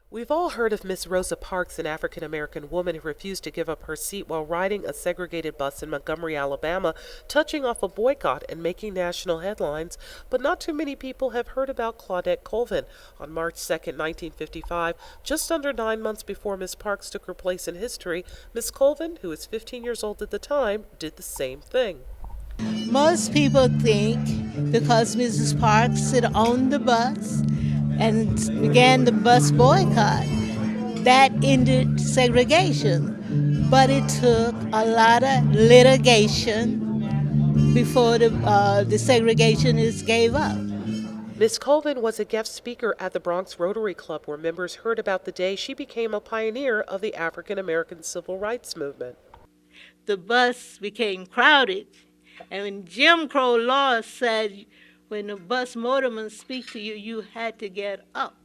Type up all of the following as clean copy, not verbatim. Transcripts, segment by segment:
We've all heard of Miss Rosa Parks, an African-American woman who refused to give up her seat while riding a segregated bus in Montgomery, Alabama, touching off a boycott and making national headlines. But not too many people have heard about Claudette Colvin. On March 2nd, 1955, just under 9 months before Miss Parks took her place in history, Miss Colvin, who was 15 years old at the time, did the same thing. Most people think because Mrs. Parks sit on the bus and began the bus boycott, that ended segregation. But it took a lot of litigation before the segregationists gave up. Miss Colvin was a guest speaker at the Bronx Rotary Club, where members heard about the day she became a pioneer of the African American civil rights movement. The bus became crowded, and when Jim Crow law said when the bus motorman speak to you, you had to get up.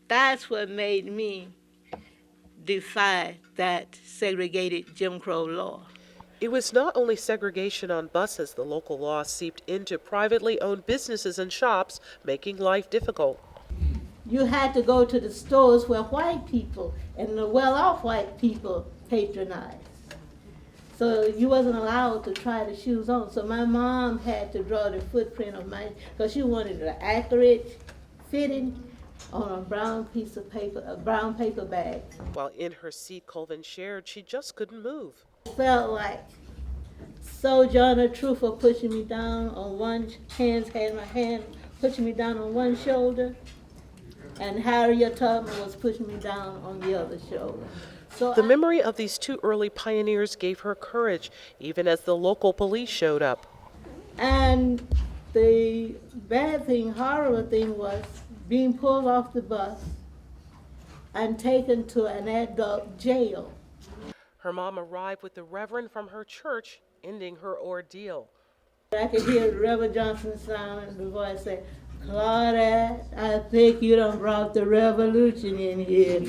That's what made me defy that segregated Jim Crow law. It was not only segregation on buses. The local law seeped into privately owned businesses and shops, making life difficult. You had to go to the stores where white people and the well-off white people patronized. So you wasn't allowed to try the shoes on. So my mom had to draw the footprint of mine because she wanted an accurate fitting on a brown piece of paper, a brown paper bag. While in her seat, Colvin shared she just couldn't move. It felt like Sojourner Truth for pushing me down on one hand, had my hand pushing me down on one shoulder, and Harriet Tubman was pushing me down on the other shoulder. So The memory of these two early pioneers gave her courage, even as the local police showed up. And the bad thing, horrible thing was being pulled off the bus and taken to an adult jail. Her mom arrived with the reverend from her church, ending her ordeal. I could hear Reverend Johnson sound and the voice say, "Claudette, I think you done brought the revolution in here."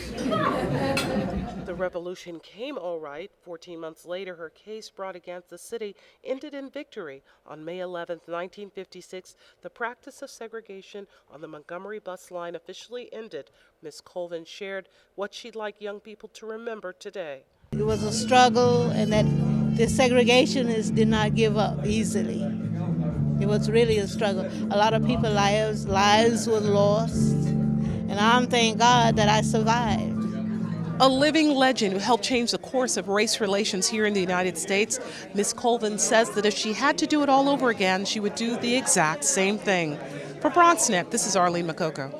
The revolution came all right. 14 months later, her case brought against the city ended in victory. On May 11, 1956, the practice of segregation on the Montgomery bus line officially ended. Miss Colvin shared what she'd like young people to remember today. It was a struggle, and that the segregationists did not give up easily. It was really a struggle. A lot of people's lives were lost, and I'm thank God that I survived. A living legend who helped change the course of race relations here in the United States, Miss Colvin says that if she had to do it all over again, she would do the exact same thing. For Bronxnet, this is Arlene Makoko.